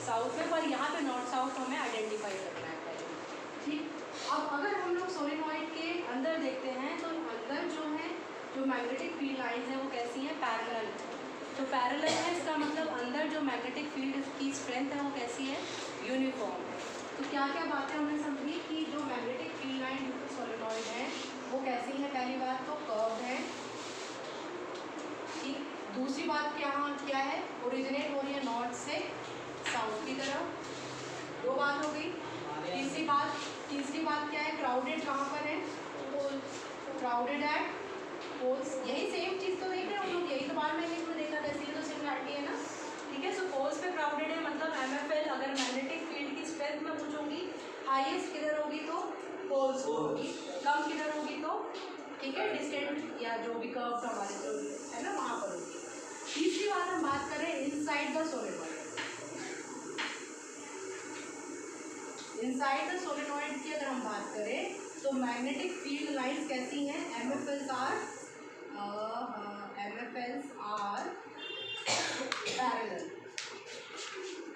South में, पर यहाँ पे नॉर्थ साउथ हमें आइडेंटिफाई करना है पहले। ठीक, अब अगर हम लोग सोलेनॉइड के अंदर देखते हैं तो अंदर जो है जो मैग्नेटिक फील्ड लाइंस हैं वो कैसी हैं, पैरेलल। तो पैरेलल है इसका मतलब अंदर जो मैग्नेटिक फील्ड की स्ट्रेंथ है वो कैसी है, यूनिफॉर्म है। तो क्या क्या बातें हमने समझी कि जो मैग्नेटिक फील्ड लाइन सोलेनॉइड है वो कैसी है, पहली बात तो कर्व है। ठीक, दूसरी बात क्या है, ओरिजिनेट हो रही है नॉर्थ से साउथ की तरफ, दो बात हो गई। तीसरी बात क्या है, क्राउडेड कहाँ पर है, क्राउडेड एट पोल्स। यही सेम चीज़ तो देख रहे हैं हम लोग, यही तो बार मैंने इसमें देखा था, इसलिए तो सिमिलरिटी है ना। ठीक है, सो पोल्स पे क्राउडेड है, मतलब MFL अगर मैग्नेटिक फील्ड की स्ट्रेंथ में पूछूंगी हाईएस्ट किधर होगी तो पोल्स होगी, कम किधर होगी तो ठीक है डिस्टेंट या जो भी कर्व हमारे जो है ना वहाँ पर होगी। तीसरी बात हम बात करें inside the solenoid. Inside the solenoid की अगर हम बात करें तो मैग्नेटिक फील्ड लाइंस कैसी हैं, MFLs are parallel.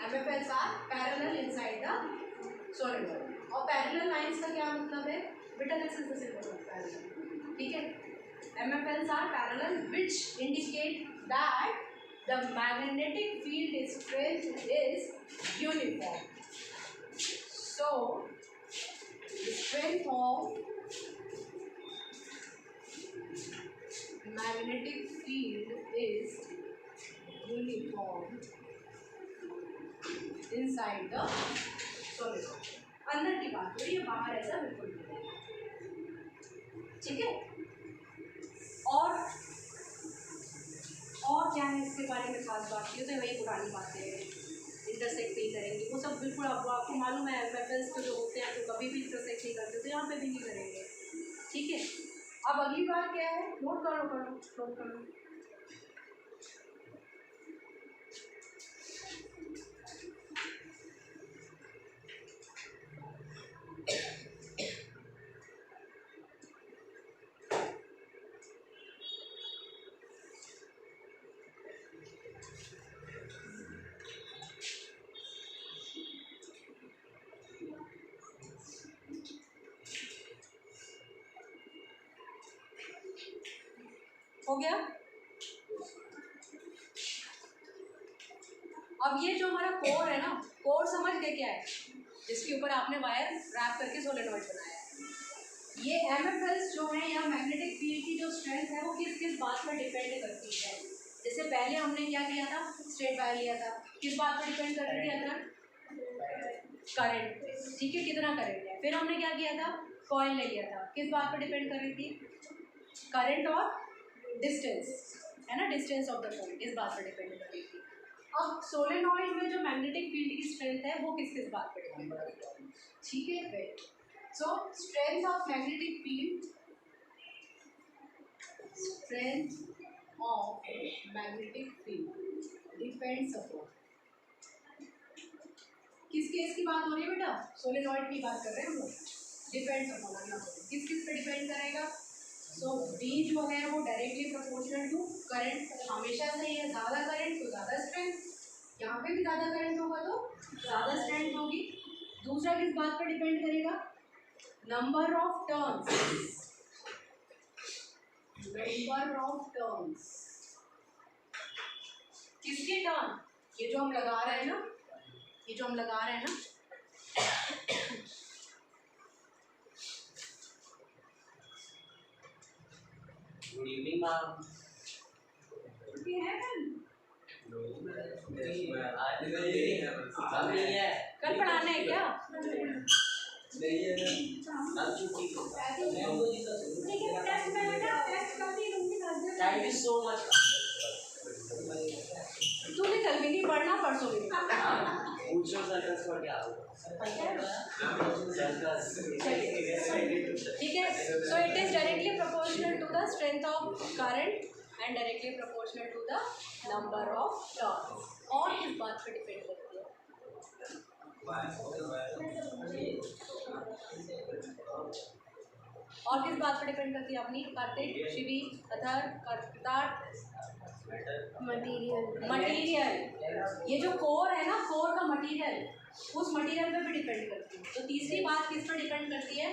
MFLs are parallel inside the solenoid. और पैरेलल लाइंस का क्या मतलब है बेटा, this is the symbol of parallel. ठीक है, MFLs are parallel which indicate that the magnetic field strength is uniform. So, the strength of magnetic field is uniform inside the solenoid. अंदर की बात हो रही है, बाहर ऐसा बिल्कुल नहीं। ठीक है, और क्या है इसके बारे में खास बात, ये तो वही पुरानी बातें हैं, इंटरसेक्ट नहीं करेंगे वो सब बिल्कुल। आपको मालूम है MFLs तो जो होते हैं तो कभी भी इंटरसेक्ट नहीं करते, तो यहाँ पे भी नहीं करेंगे। ठीक है, अब अगली बात क्या है, नोट करो। हो गया। अब ये जो हमारा कोर है ना, कोर समझ गए क्या है, जिसके ऊपर आपने वायर रैप करके सोलेनॉइड बनाया है। ये MFLs जो है या मैग्नेटिक फील्ड की जो स्ट्रेंथ है वो किस बात पर डिपेंड करती है। जैसे पहले हमने क्या किया था, स्ट्रेट वायर लिया था, किस बात पर डिपेंड कर रही थी अंदर, करंट। ठीक है, कितना करंट है। फिर हमने क्या किया था, कॉइल ले लिया था, किस बात पर डिपेंड कर रही थी, करंट और डिस्टेंस है ना, डिस्टेंस ऑफ द पॉइंट, इस बात पर डिपेंड कर रही थी। अब सोलेनॉइड में जो मैग्नेटिक फील्ड की स्ट्रेंथ है वो किस बात पर डिपेंड कर रही है। ठीक है, wait, so strength of magnetic field, strength of magnetic field depends upon, किस केस की बात हो रही है बेटा, सोलेनॉइड की बात कर रहे हैं हम लोग। डिपेंड्स अपॉन किस पे डिपेंड करेगा, सो D जो है वो डायरेक्टली प्रोपोर्शनल टू करंट, हमेशा से ही है, ज़्यादा करंट तो ज़्यादा स्ट्रेंथ, यहाँ पे भी ज़्यादा करंट होगा तो ज़्यादा स्ट्रेंथ होगी। दूसरा किस बात पर डिपेंड करेगा, नंबर ऑफ टर्न्स, किसके टर्न, ये जो हम लगा रहे हैं ना, गुड इवनिंग मैम। आज नहीं है, कल पढ़ाना है क्या, नहीं है थैंक यू सो मच। तूने कल भी नहीं पढ़ना, परसों भी पूछो सर्कस को क्या ठीक है। So it is directly proportional to the strength of current and directly proportional to the number of turns. और किस बात पर डिपेंड करती है, और किस बात पर डिपेंड करती है अपनी, कार्तिक, शिवी, अथर, कर्तार, मटीरियल, ये जो कोर है ना, कोर का मटेरियल उस मटेरियल पे भी डिपेंड करती है। तो तीसरी बात किस पर डिपेंड करती है?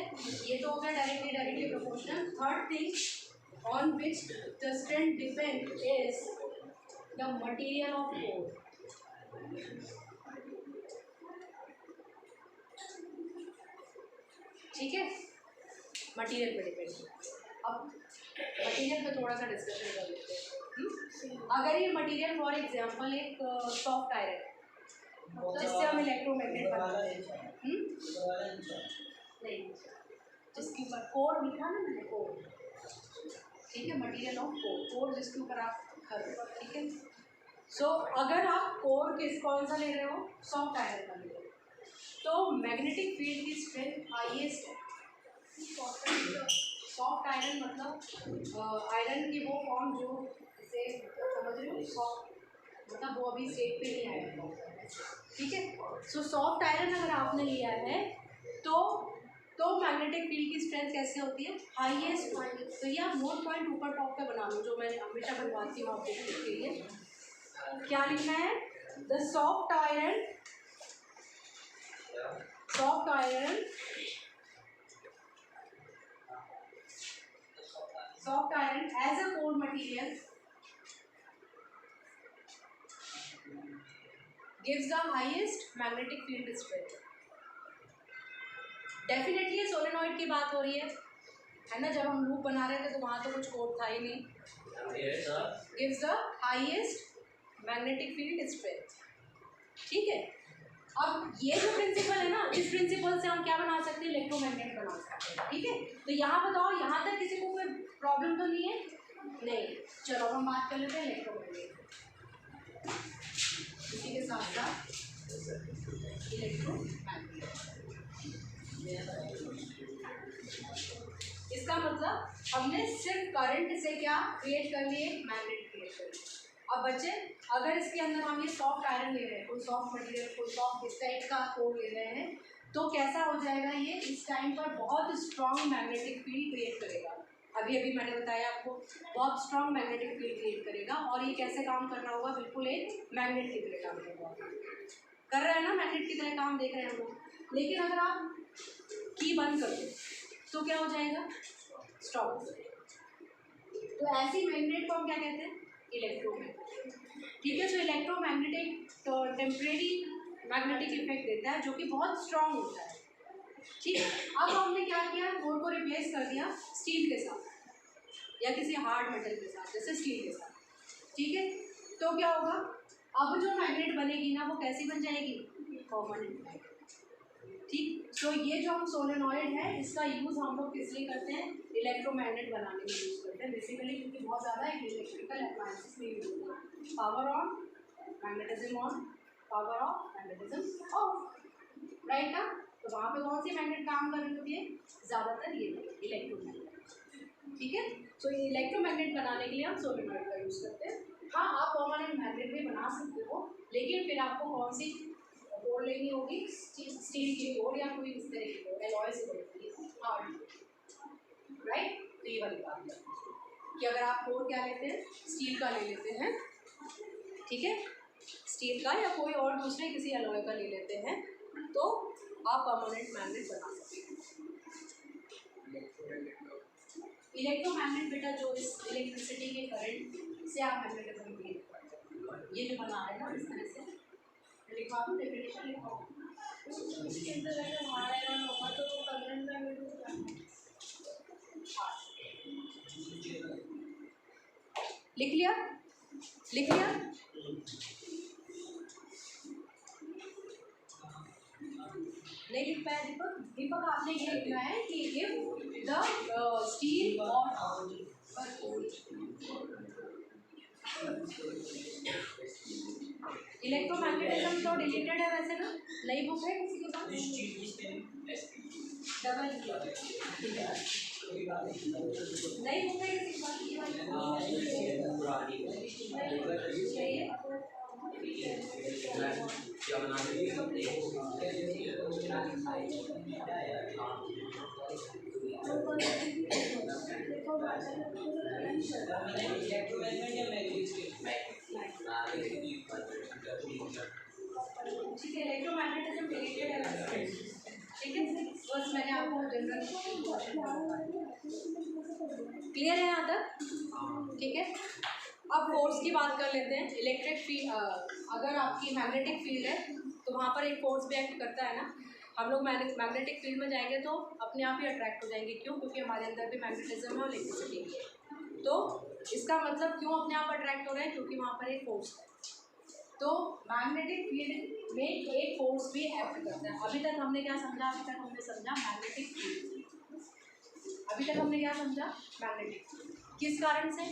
ये तो हो गया directly proportional. Third thing on which the strength depend is the material of core. ठीक है, मटेरियल पे डिपेंड। अब मटेरियल पे थोड़ा सा डिस्कशन कर लेते हैं। अगर ये मटेरियल फॉर एग्जांपल एक सॉफ्ट आयरन जिससे हम इलेक्ट्रोमैग्नेट बनाते हैं, नहीं जिसके ऊपर कोर लिखा ना मैंने, कोर, ठीक है, मटेरियल ऑफ कोर, कोर जिसके ऊपर आप कर रहे हो, ठीक है। सो अगर आप कोर किस कौन सा ले रहे हो, सॉफ्ट आयरन का ले रहे हो, तो मैग्नेटिक फील्ड की स्ट्रेंथ हाईएस्ट है। सॉफ्ट आयरन मतलब आयरन की वो फॉर्म जो इसे समझ रहे हो, सॉफ्ट मतलब वो अभी स्टेट पे नहीं आया, ठीक है। सो सॉफ्ट आयरन अगर आपने लिया है तो मैग्नेटिक फील्ड की स्ट्रेंथ कैसे होती है, हाईएस्ट पॉइंट। तो ये आप नोट पॉइंट ऊपर टॉप पे बना लो, जो मैं हमेशा बनवाती हूँ आपके लिए। क्या लिखना है, the soft iron as a core material gives the highest magnetic field strength। Definitely solenoid की बात हो रही है ना, जब हम लूप बना रहे थे तो वहाँ तो कुछ कोड था ही नहीं। Gives the highest magnetic field strength, ठीक है। अब ये जो प्रिंसिपल है ना, इस प्रिंसिपल से हम क्या बना सकते हैं, इलेक्ट्रोमैग्नेट बना सकते हैं, ठीक है। तो यहाँ बताओ, यहाँ तक किसी को कोई प्रॉब्लम तो नहीं है? नहीं। चलो हम बात कर लेते हैं इलेक्ट्रोमैग्नेट, इसी के साथ साथ इलेक्ट्रोमैग्नेट। इसका मतलब हमने सिर्फ करंट से क्या क्रिएट कर लिए, मैग्नेट क्रिएट कर लिए। अब बच्चे अगर इसके अंदर हम ये सॉफ्ट आयरन ले रहे हैं, कोई सॉफ्ट मटेरियल, कोई सॉफ्ट इस टाइप का कोड ले रहे हैं, तो कैसा हो जाएगा ये, इस टाइम पर बहुत स्ट्रॉन्ग मैग्नेटिक फील्ड क्रिएट करेगा। अभी मैंने बताया आपको, बहुत स्ट्रॉन्ग मैग्नेटिक फील्ड क्रिएट करेगा। और ये कैसे काम करना होगा, बिल्कुल एक मैग्नेट की तरह काम कर रहा है ना, मैग्नेट की तरह काम देख रहे हैं हम लोग। लेकिन अगर आप की बंद कर दो तो क्या हो जाएगा, स्टॉप। तो ऐसी मैग्नेट को हम क्या कहते हैं, इलेक्ट्रोमैग्नेट, ठीक है। तो इलेक्ट्रोमैग्नेटिक तो टेम्परेरी मैग्नेटिक इफेक्ट देता है, जो कि बहुत स्ट्रॉन्ग होता है, ठीक है। अब हमने क्या किया, कोर को रिप्लेस कर दिया स्टील के साथ या किसी हार्ड मेटल के साथ, जैसे स्टील के साथ, ठीक है। तो क्या होगा, अब जो मैग्नेट बनेगी ना, वो कैसी बन जाएगी, परमानेंट, ठीक। तो ये जो हम सोलेनॉइड है, इसका यूज़ हम लोग किस लिए करते हैं, इलेक्ट्रोमैग्नेट बनाने में यूज़ करते हैं बेसिकली, क्योंकि बहुत ज़्यादा इलेक्ट्रिकल अप्लायंसेस में यूज होता है। Power on, magnetism on, power of, magnetism of, right ना। तो वहाँ पे कौन सी मैग्नेट काम कर रही होती है, ज़्यादातर ये इलेक्ट्रोमैग्नेट, ठीक है। तो ये इलेक्ट्रोमैग्नेट बनाने के लिए हम सोलेनॉइड का यूज़ करते हैं। हाँ, आप परमानेंट मैग्नेट भी बना सकते हो, लेकिन फिर आपको कौन सी कोर लेनी होगी, स्टील की कोर या कोई इस तरह की कोर, एलॉय से बनती है, हार्ड, राइट। तो ये वाली बात है कि अगर आप कोर क्या लेते हैं, स्टील का ले लेते हैं, ठीक है, स्टील का या कोई और दूसरे किसी एलॉय का ले लेते हैं, तो आप परमानेंट मैग्नेट बना सकते हैं। इलेक्ट्रोमैग्नेट बेटा जो इस इलेक्ट्रिसिटी के करंट से आप मैग्नेटिज्म क्रिएट करते हैं, ये जो बना है ना, इस तरह से लिखवा दूँ, डेफिनेशन लिखवाऊँ, इसके अंदर अगर हमारा आयरन होगा तो करंट मैग्नेट होगा। लिख लिया नहीं लिख पाया दीपक आपने ये लिखना है कि इफ द स्टील और इलेक्ट्रोमैग्नेटिज्म तो डिलीटेड है वैसे ना, नई बुक है किसी के पास, डबल नई बुक है किसी के पास, जनरल क्लियर है यहाँ तक? ठीक है, अब फोर्स की बात कर लेते हैं। इलेक्ट्रिक फील्ड, अगर आपकी मैग्नेटिक फील्ड है तो वहाँ पर एक फोर्स भी एक्ट करता है ना। हम लोग मैग्नेटिक फील्ड में जाएंगे तो अपने आप ही अट्रैक्ट हो जाएंगे। क्यों? क्योंकि हमारे अंदर भी मैग्नेटिज्म है और इलेक्ट्रिसिटी भी है। तो इसका मतलब क्यों अपने आप अट्रैक्ट हो रहे हैं? क्योंकि वहाँ पर एक फोर्स है। तो मैग्नेटिक फील्ड में एक फोर्स भी एक्ट करता है। अभी तक हमने क्या समझा? अभी तक हमने समझा मैग्नेटिक फील्ड। अभी तक हमने क्या समझा? मैग्नेटिक फील्ड किस कारण से?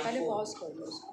पहले पॉज कर लो उसको।